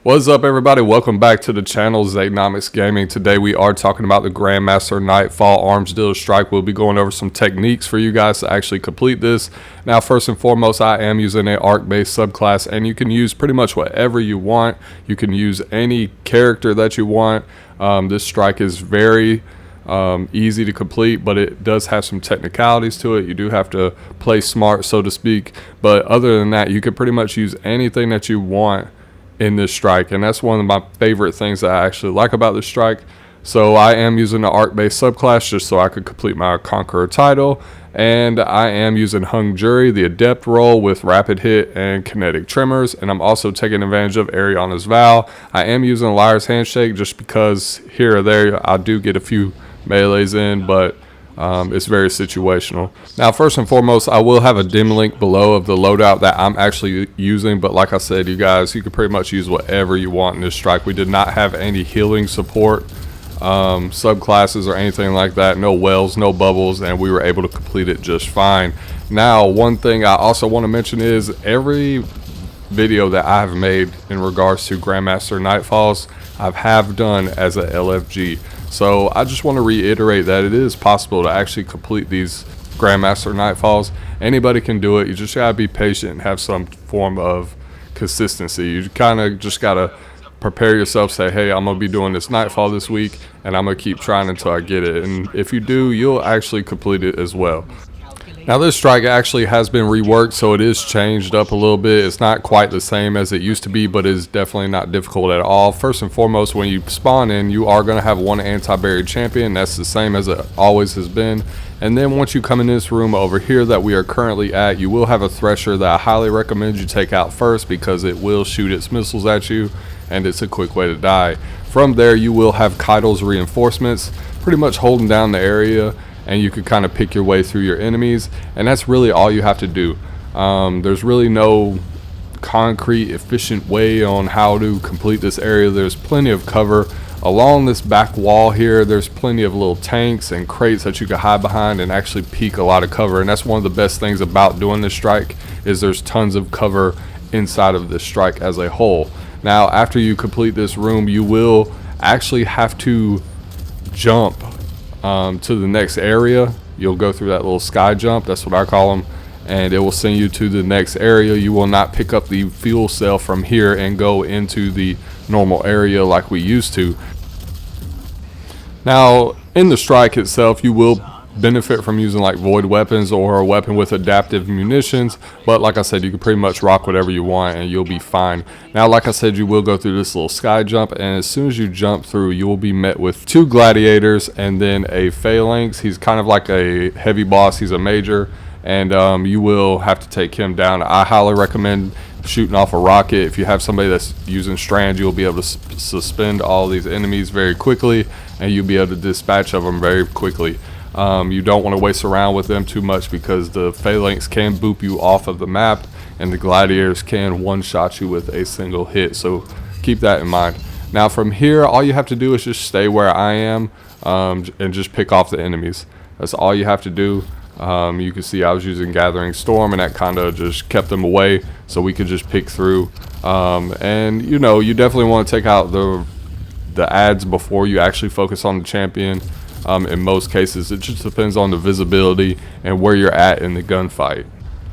What's up, everybody? Welcome back to the channel, Zahnomics Gaming. Today we are talking about the Grandmaster Nightfall Arms Dealer Strike. We'll be going over some techniques for you guys to actually complete this. Now, first and foremost, I am using an arc-based subclass, and you can use pretty much whatever you want. You can use any character that you want. This strike is very easy to complete, but it does have some technicalities to it. You do have to play smart, so to speak. But other than that, you can pretty much use anything that you want in this strike, and that's one of my favorite things that I actually like about this strike. So I am using the arc-based subclass just so I could complete my Conqueror title, and I am using Hung Jury, the adept role with rapid hit and kinetic tremors, and I'm also taking advantage of Ariana's Vow. I am using Liar's Handshake just because here or there I do get a few melees in, but it's very situational. Now, first and foremost, I will have a dim link below of the loadout that I'm actually using, but like I said, you guys, you can pretty much use whatever you want in this strike. We did not have any healing support subclasses or anything like that, no wells, no bubbles, and we were able to complete it just fine. Now, one thing I also want to mention is every video that I have made in regards to Grandmaster Nightfalls, I have done as a LFG. So I just want to reiterate that it is possible to actually complete these Grandmaster Nightfalls. Anybody can do it. You just gotta be patient and have some form of consistency. You kind of just gotta prepare yourself, say, hey, I'm gonna be doing this Nightfall this week, and I'm gonna keep trying until I get it. And if you do, you'll actually complete it as well. Now, this strike actually has been reworked, so it is changed up a little bit. It's not quite the same as it used to be, but it's definitely not difficult at all. First and foremost, when you spawn in, you are going to have one anti-buried champion. That's the same as it always has been. And then once you come in this room over here that we are currently at, you will have a Thresher that I highly recommend you take out first because it will shoot its missiles at you, and it's a quick way to die. From there, you will have Kaido's reinforcements, pretty much holding down the area, and you can kind of pick your way through your enemies, and that's really all you have to do. There's really no concrete efficient way on how to complete this area. There's plenty of cover along this back wall here. There's plenty of little tanks and crates that you can hide behind and actually peek a lot of cover, and that's one of the best things about doing this strike is there's tons of cover inside of this strike as a whole. Now, after you complete this room, you will actually have to jump to the next area. You'll go through that little sky jump, that's what I call them, and it will send you to the next area. You will not pick up the fuel cell from here and go into the normal area like we used to. Now, in the strike itself, you will benefit from using like void weapons or a weapon with adaptive munitions, but like I said, you can pretty much rock whatever you want and you'll be fine. Now, like I said, you will go through this little sky jump, and as soon as you jump through, you will be met with two gladiators and then a phalanx. He's kind of like a heavy boss. He's a major, and you will have to take him down. I highly recommend shooting off a rocket. If you have somebody that's using strand, you'll be able to suspend all these enemies very quickly, and you'll be able to dispatch of them very quickly. You don't want to waste around with them too much because the phalanx can boop you off of the map, and the gladiators can one-shot you with a single hit, so keep that in mind. Now, from here, all you have to do is just stay where I am and just pick off the enemies. That's all you have to do. You can see I was using Gathering Storm, and that kind of just kept them away so we could just pick through. And you know, you definitely want to take out the ads before you actually focus on the champion. In most cases, it just depends on the visibility and where you're at in the gunfight.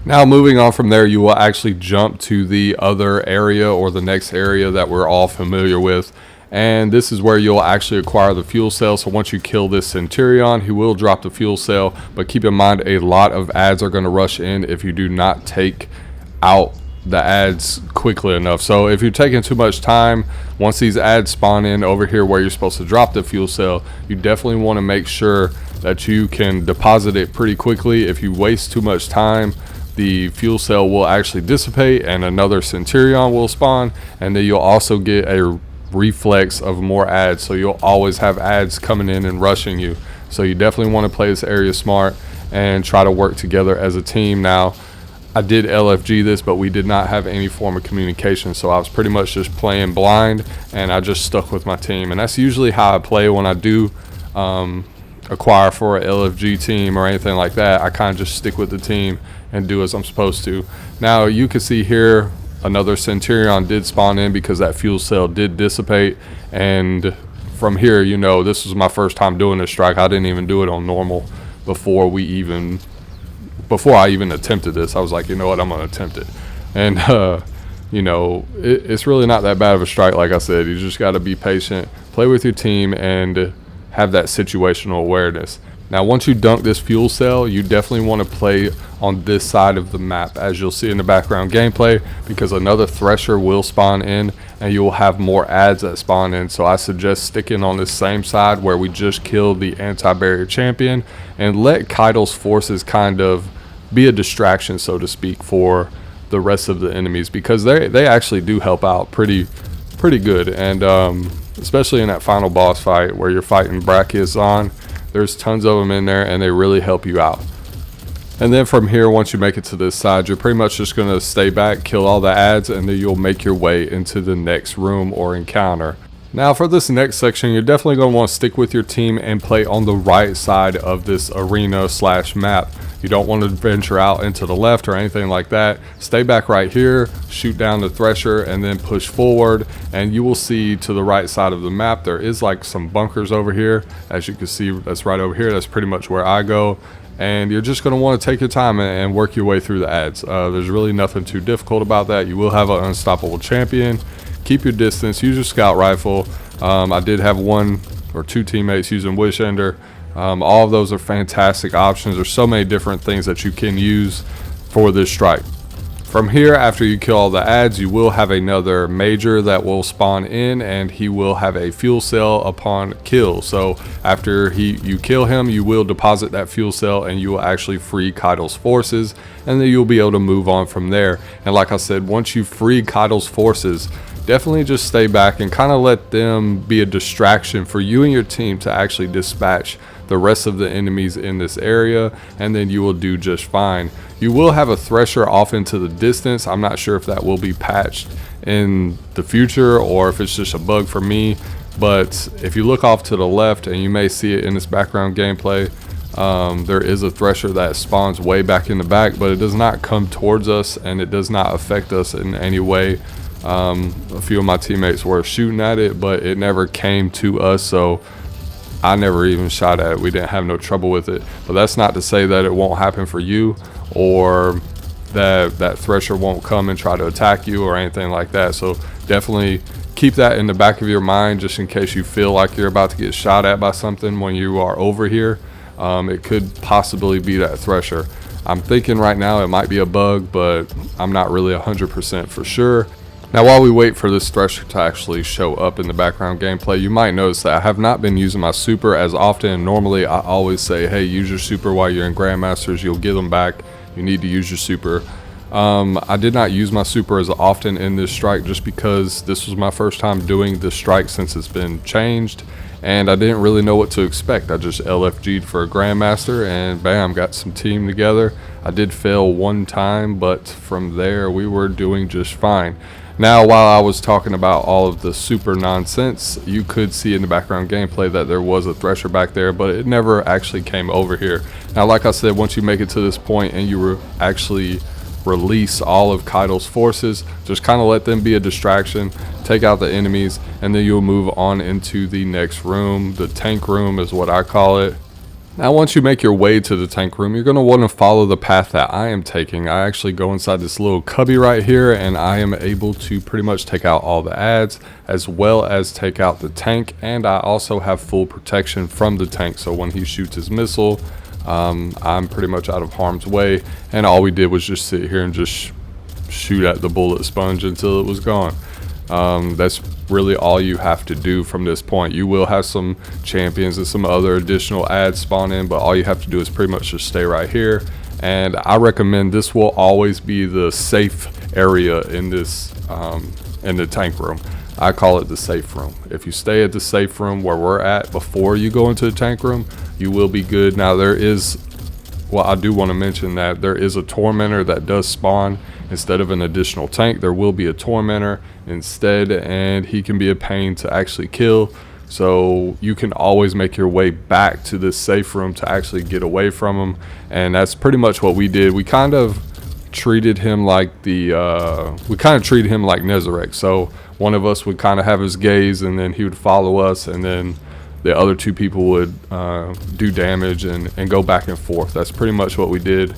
Now, moving on from there, you will actually jump to the other area or the next area that we're all familiar with, and this is where you'll actually acquire the fuel cell. So once you kill this Centurion, he will drop the fuel cell, but keep in mind a lot of ads are going to rush in if you do not take out the ads quickly enough. So if you're taking too much time, once these ads spawn in over here where you're supposed to drop the fuel cell, you definitely want to make sure that you can deposit it pretty quickly. If you waste too much time, the fuel cell will actually dissipate and another Centurion will spawn, and then you'll also get a reflex of more ads, so you'll always have ads coming in and rushing you. So you definitely want to play this area smart and try to work together as a team. Now, I did LFG this, but we did not have any form of communication, so I was pretty much just playing blind, and I just stuck with my team. And that's usually how I play when I do acquire for a LFG team or anything like that. I kind of just stick with the team and do as I'm supposed to. Now, you can see here another Centurion did spawn in because that fuel cell did dissipate. And from here, you know, this was my first time doing this strike. I didn't even do it on normal before I even attempted this. I was like, you know what, I'm gonna attempt it. And you know, it's really not that bad of a strike. Like I said, you just got to be patient, play with your team, and have that situational awareness. Now, once you dunk this fuel cell, you definitely want to play on this side of the map, as you'll see in the background gameplay, because another thresher will spawn in and you will have more adds that spawn in. So I suggest sticking on this same side where we just killed the anti-barrier champion, and let Kaido's forces kind of be a distraction, so to speak, for the rest of the enemies, because they actually do help out pretty good. And especially in that final boss fight where you're fighting Bracus Zahn, there's tons of them in there and they really help you out. And then from here, once you make it to this side, you're pretty much just going to stay back, kill all the adds, and then you'll make your way into the next room or encounter. Now for this next section, you're definitely going to want to stick with your team and play on the right side of this arena / map. You don't want to venture out into the left or anything like that. Stay back right here, shoot down the thresher, and then push forward, and you will see to the right side of the map there is like some bunkers over here. As you can see, that's right over here. That's pretty much where I go. And you're just going to want to take your time and work your way through the adds. There's really nothing too difficult about that. You will have an unstoppable champion. Keep your distance, use your scout rifle. I did have 1 or 2 teammates using Wish Ender. All of those are fantastic options. There's so many different things that you can use for this strike. From here, after you kill all the adds, you will have another major that will spawn in, and he will have a fuel cell upon kill. So after you kill him, you will deposit that fuel cell and you will actually free Kaido's forces, and then you'll be able to move on from there. And like I said, once you free Kaido's forces, definitely just stay back and kind of let them be a distraction for you and your team to actually dispatch the rest of the enemies in this area, and then you will do just fine. You will have a thresher off into the distance. I'm not sure if that will be patched in the future or if it's just a bug for me, but if you look off to the left, and you may see it in this background gameplay, there is a thresher that spawns way back in the back, but it does not come towards us and it does not affect us in any way. A few of my teammates were shooting at it, but it never came to us, so I never even shot at it. We didn't have no trouble with it. But that's not to say that it won't happen for you, or that thresher won't come and try to attack you or anything like that. So definitely keep that in the back of your mind, just in case you feel like you're about to get shot at by something when you are over here. It could possibly be that thresher. I'm thinking right now it might be a bug, but I'm not really 100% for sure. Now, while we wait for this thresher to actually show up in the background gameplay, you might notice that I have not been using my super as often. Normally, I always say, hey, use your super while you're in Grandmasters. You'll get them back. You need to use your super. I did not use my super as often in this strike just because this was my first time doing this strike since it's been changed, and I didn't really know what to expect. I just LFG'd for a Grandmaster, and bam, got some team together. I did fail 1 time, but from there, we were doing just fine. Now, while I was talking about all of the super nonsense, you could see in the background gameplay that there was a thresher back there, but it never actually came over here. Now, like I said, once you make it to this point and you actually release all of Kaido's forces, just kind of let them be a distraction, take out the enemies, and then you'll move on into the next room. The tank room is what I call it. Now, once you make your way to the tank room, you're going to want to follow the path that I am taking. I actually go inside this little cubby right here, and I am able to pretty much take out all the adds, as well as take out the tank, and I also have full protection from the tank. So when he shoots his missile, I'm pretty much out of harm's way, and all we did was just sit here and just shoot at the bullet sponge until it was gone. That's really all you have to do from this point. You will have some champions and some other additional adds spawn in, but all you have to do is pretty much just stay right here. And I recommend this will always be the safe area in this in the tank room. I call it the safe room. If you stay at the safe room where we're at before you go into the tank room, you will be good. Now, there is, well, I do want to mention that there is a tormentor that does spawn. Instead of an additional tank, there will be a tormentor instead, and he can be a pain to actually kill. So you can always make your way back to this safe room to actually get away from him, and that's pretty much what we did. We kind of treated him like we kind of treated him like Nezarek. So one of us would kind of have his gaze, and then he would follow us, and then the other two people would do damage and go back and forth. That's pretty much what we did.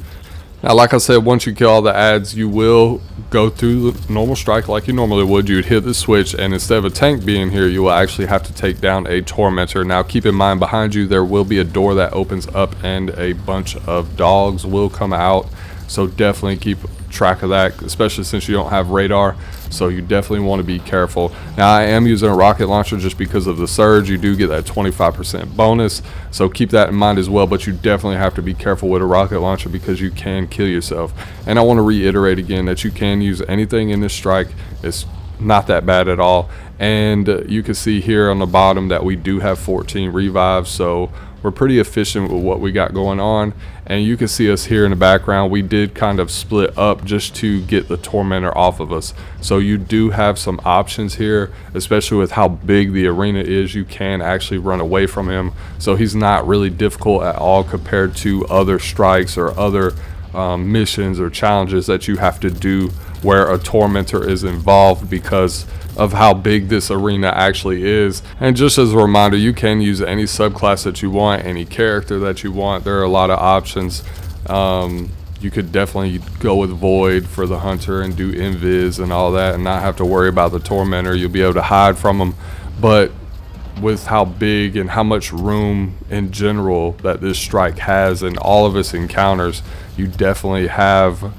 Now, like I said, once you kill all the ads, you will go through the normal strike like you normally would. You'd hit the switch, and instead of a tank being here, you will actually have to take down a tormentor. Now, keep in mind, behind you, there will be a door that opens up, and a bunch of dogs will come out. So definitely keep track of that, especially since you don't have radar. So you definitely want to be careful. Now, I am using a rocket launcher just because of the surge. You do get that 25% bonus, so keep that in mind as well. But you definitely have to be careful with a rocket launcher because you can kill yourself. And I want to reiterate again that you can use anything in this strike. It's not that bad at all. And you can see here on the bottom that we do have 14 revives, so we're pretty efficient with what we got going on. And you can see us here in the background. We did kind of split up just to get the tormentor off of us. So you do have some options here, especially with how big the arena is. You can actually run away from him, so he's not really difficult at all compared to other strikes or other missions or challenges that you have to do where a tormentor is involved because of how big this arena actually is. And just as a reminder, you can use any subclass that you want, any character that you want. There are a lot of options. You could definitely go with Void for the hunter and do invis and all that and not have to worry about the tormentor. You'll be able to hide from them. But with how big and how much room in general that this strike has and all of its encounters, you definitely have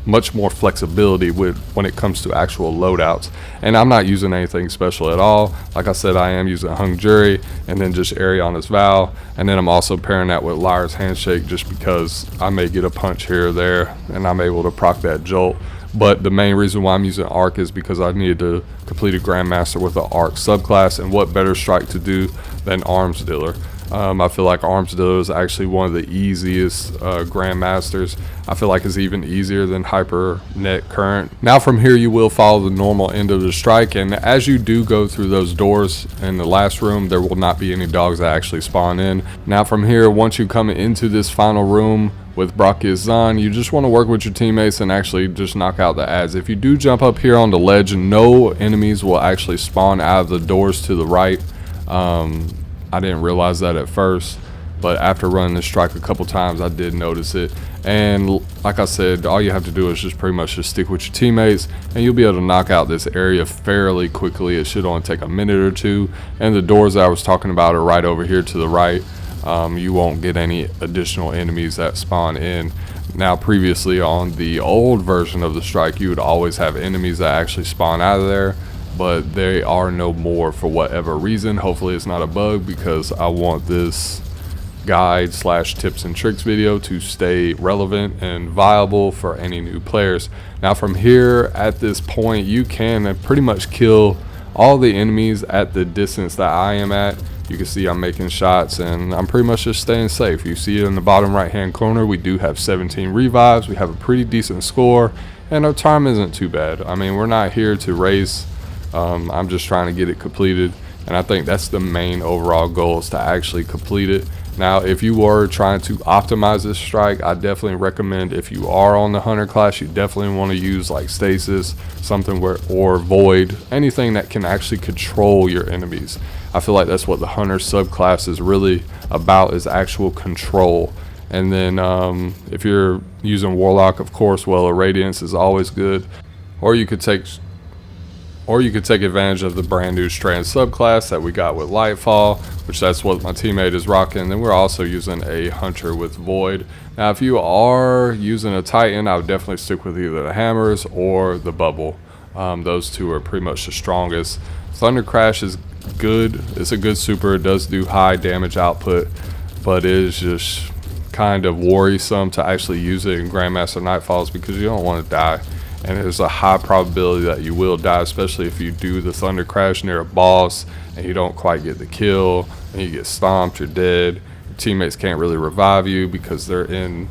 much more flexibility with when it comes to actual loadouts. And I'm not using anything special at all. Like I said, I am using Hung Jury and then just Ariana's Vow, and then I'm also pairing that with Liar's Handshake just because I may get a punch here or there and I'm able to proc that jolt. But the main reason why I'm using Arc is because I needed to complete a Grandmaster with an Arc subclass, and what better strike to do than Arms Dealer. I feel like Arms Dealer is actually one of the easiest Grandmasters. I feel like it's even easier than Hyper Net Current. Now from here you will follow the normal end of the strike, and as you do go through those doors in the last room, there will not be any dogs that actually spawn in. Now from here, once you come into this final room with Bracus Zahn, you just want to work with your teammates and actually just knock out the ads. If you do jump up here on the ledge, no enemies will actually spawn out of the doors to the right. I didn't realize that at first, but after running this strike a couple times, I did notice it. And like I said, all you have to do is just pretty much just stick with your teammates, and you'll be able to knock out this area fairly quickly. It should only take a minute or two. And the doors that I was talking about are right over here to the right. You won't get any additional enemies that spawn in. Now, previously on the old version of the strike, you would always have enemies that actually spawn out of there, but they are no more for whatever reason. Hopefully it's not a bug, because I want this guide / tips and tricks video to stay relevant and viable for any new players. Now from here, at this point, you can pretty much kill all the enemies at the distance that I am at. You can see I'm making shots and I'm pretty much just staying safe. You see it in the bottom right hand corner, we do have 17 revives. We have a pretty decent score, and our time isn't too bad. I mean, we're not here to race. I'm just trying to get it completed, and I think that's the main overall goal, is to actually complete it. Now, if you were trying to optimize this strike, I definitely recommend, if you are on the hunter class, you definitely want to use like stasis, something where, or void, anything that can actually control your enemies. I feel like that's what the hunter subclass is really about, is actual control. And then if you're using warlock, of course, well, a radiance is always good, or you could take advantage of the brand new strand subclass that we got with Nightfall, which that's what my teammate is rocking. Then we're also using a hunter with void. Now if you are using a titan, I would definitely stick with either the hammers or the bubble. Those two are pretty much the strongest. Thunder Crash is good. It's a good super. It does do high damage output, but it is just kind of worrisome to actually use it in Grandmaster Nightfalls, because you don't want to die. And there's a high probability that you will die, especially if you do the Thunder Crash near a boss and you don't quite get the kill and you get stomped, you're dead. Your teammates can't really revive you because they're in,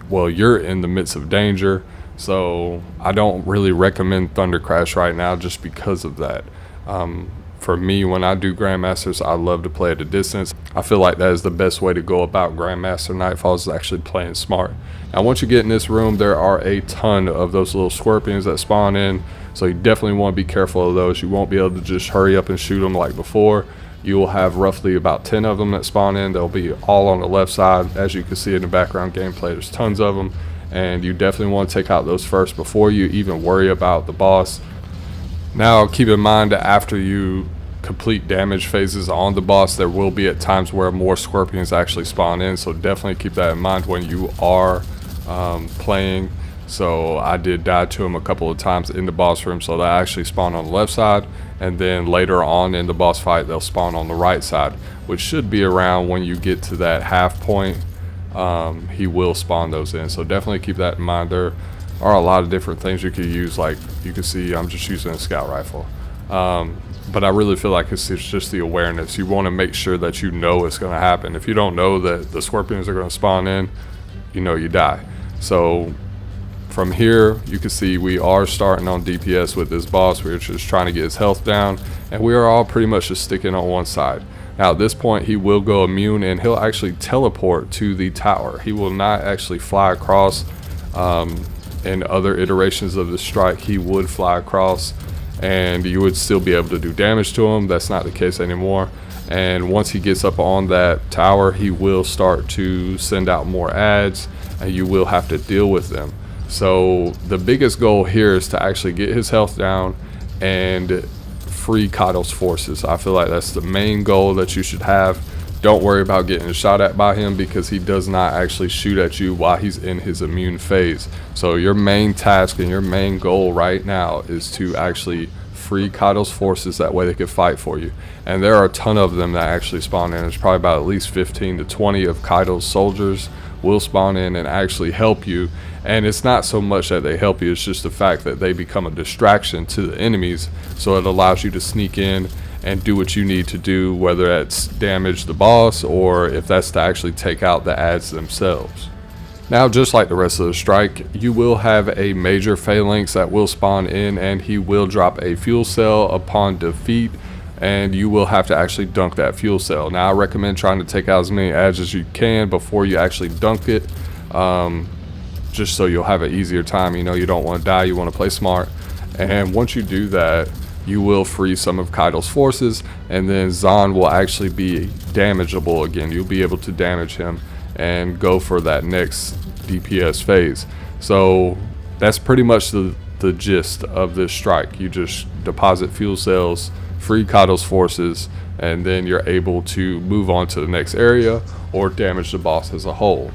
well, you're in the midst of danger. So I don't really recommend Thunder Crash right now just because of that. for me, when I do Grandmasters, I love to play at a distance. I feel like that is the best way to go about Grandmaster Nightfall, is actually playing smart. Now, once you get in this room, there are a ton of those little scorpions that spawn in, so you definitely want to be careful of those. You won't be able to just hurry up and shoot them like before. You will have roughly about 10 of them that spawn in. They'll be all on the left side. As you can see in the background gameplay, there's tons of them, and you definitely want to take out those first before you even worry about the boss. Now, keep in mind that after you complete damage phases on the boss, there will be at times where more scorpions actually spawn in, so definitely keep that in mind when you are playing. So I did die to him a couple of times in the boss room, so they actually spawn on the left side, and then later on in the boss fight they'll spawn on the right side, which should be around when you get to that half point. He will spawn those in, so definitely keep that in mind. There are a lot of different things you could use, like you can see I'm just using a scout rifle, but I really feel like it's just the awareness. You want to make sure that you know it's going to happen. If you don't know that the scorpions are going to spawn in, you die. So from here, you can see we are starting on DPS with this boss. We're just trying to get his health down, and we are all pretty much just sticking on one side. Now at this point, he will go immune, and he'll actually teleport to the tower. He will not actually fly across. In other iterations of the strike, he would fly across, and you would still be able to do damage to him. That's not the case anymore. And once he gets up on that tower, he will start to send out more ads, and you will have to deal with them. So the biggest goal here is to actually get his health down and free Kaido's forces. I feel like that's the main goal that you should have. Don't worry about getting shot at by him, because he does not actually shoot at you while he's in his immune phase. So your main task and your main goal right now is to actually free Kaido's forces. That way they can fight for you. And there are a ton of them that actually spawn in. There's probably about at least 15 to 20 of Kaido's soldiers will spawn in and actually help you. And it's not so much that they help you, it's just the fact that they become a distraction to the enemies, so it allows you to sneak in and do what you need to do, whether that's damage the boss or if that's to actually take out the ads themselves. Now, just like the rest of the strike, you will have a major phalanx that will spawn in, and he will drop a fuel cell upon defeat, and you will have to actually dunk that fuel cell. Now I recommend trying to take out as many ads as you can before you actually dunk it, just so you'll have an easier time. You don't want to die, you want to play smart. And once you do that, you will free some of Kaido's forces, and then Zahn will actually be damageable again. You'll be able to damage him and go for that next DPS phase. So that's pretty much the gist of this strike. You just deposit fuel cells, free Kaido's forces, and then you're able to move on to the next area or damage the boss as a whole.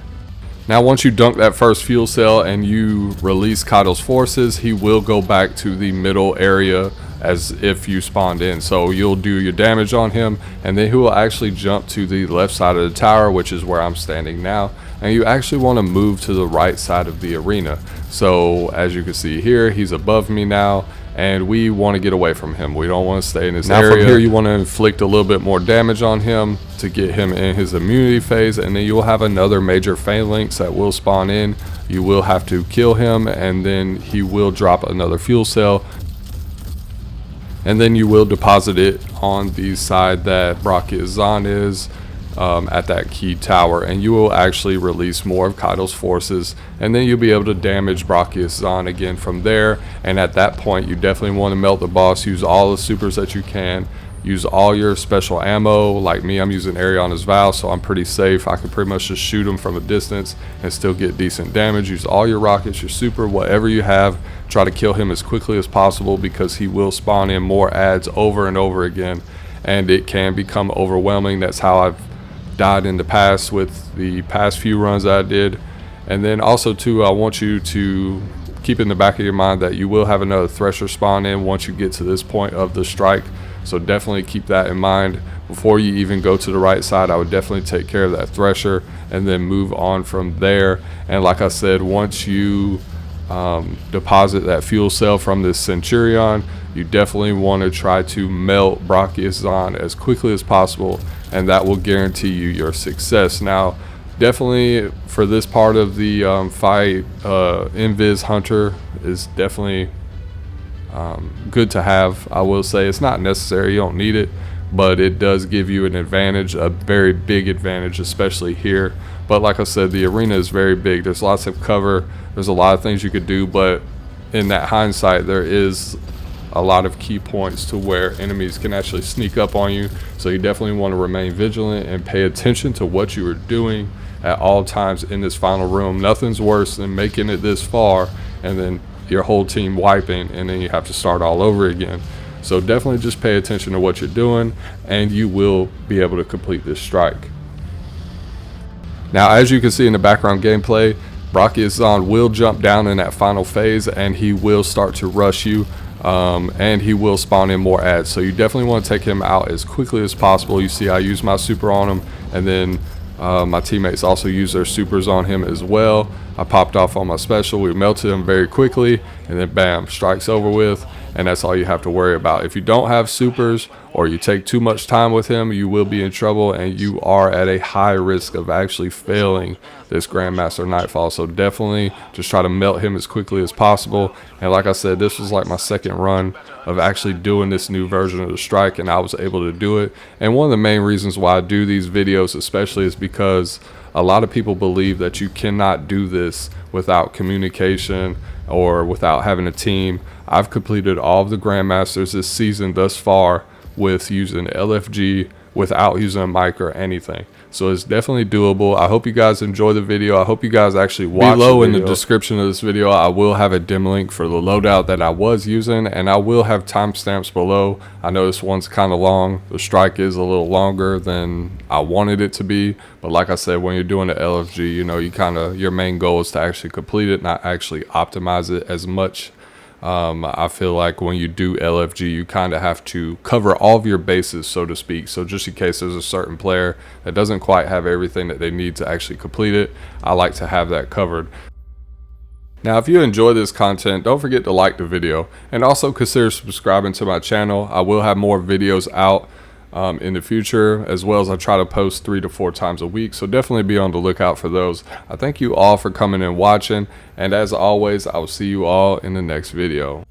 Now once you dunk that first fuel cell and you release Kaido's forces, he will go back to the middle area as if you spawned in. So you'll do your damage on him, and then he will actually jump to the left side of the tower, which is where I'm standing now, and you actually want to move to the right side of the arena. So as you can see here, he's above me now, and we want to get away from him. We don't want to stay in this area. Now from here, you want to inflict a little bit more damage on him to get him in his immunity phase, and then you'll have another major phalanx that will spawn in. You will have to kill him, and then he will drop another fuel cell, and then you will deposit it on the side that Bracus Zahn is, at that key tower, and you will actually release more of Kaido's forces, and then you'll be able to damage Bracus Zahn again from there. And at that point, you definitely want to melt the boss. Use all the supers that you can. Use all your special ammo. Like me, I'm using Ariana's Vow, so I'm pretty safe. I can pretty much just shoot him from a distance and still get decent damage. Use all your rockets, your super, whatever you have. Try to kill him as quickly as possible, because he will spawn in more ads over and over again, and it can become overwhelming. That's how I've died in the past with the past few runs that I did. And then also too, I want you to keep in the back of your mind that you will have another Thresher spawn in once you get to this point of the strike. So definitely keep that in mind. Before you even go to the right side, I would definitely take care of that Thresher and then move on from there. And like I said, once you deposit that fuel cell from this Centurion, you definitely want to try to melt Bracus Zahn as quickly as possible, and that will guarantee you your success. Now definitely for this part of the fight, Invis Hunter is definitely good to have. I will say it's not necessary, you don't need it, but it does give you an advantage, a very big advantage, especially here. But like I said, the arena is very big. There's lots of cover, there's a lot of things you could do, but in that hindsight, there is a lot of key points to where enemies can actually sneak up on you. So you definitely want to remain vigilant and pay attention to what you are doing at all times in this final room. Nothing's worse than making it this far and then your whole team wiping, and then you have to start all over again. So definitely just pay attention to what you're doing, and you will be able to complete this strike. Now, as you can see in the background gameplay, Bracus Zahn will jump down in that final phase, and he will start to rush you, and he will spawn in more ads. So you definitely want to take him out as quickly as possible. You see I use my super on him, and then my teammates also use their supers on him as well. I popped off on my special, we melted him very quickly, and then bam, strike's over with, and that's all you have to worry about. If you don't have supers or you take too much time with him, you will be in trouble, and you are at a high risk of actually failing this Grandmaster Nightfall. So definitely just try to melt him as quickly as possible. And like I said, this was like my second run of actually doing this new version of the strike, and I was able to do it. And one of the main reasons why I do these videos especially is because a lot of people believe that you cannot do this without communication or without having a team. I've completed all of the Grandmasters this season thus far with using LFG, without using a mic or anything. So it's definitely doable. I hope you guys enjoy the video. I hope you guys actually watch below in the description of this video. I will have a dim link for the loadout that I was using, and I will have timestamps below. I know this one's kind of long. The strike is a little longer than I wanted it to be, but like I said, when you're doing the LFG, you know, your main goal is to actually complete it, not actually optimize it as much. I feel like when you do LFG, you kind of have to cover all of your bases, so to speak. So just in case there's a certain player that doesn't quite have everything that they need to actually complete it, I like to have that covered. Now, if you enjoy this content, don't forget to like the video, and also consider subscribing to my channel. I will have more videos out in the future, as well as I try to post 3 to 4 times a week, so definitely be on the lookout for those. I thank you all for coming and watching, and as always, I will see you all in the next video.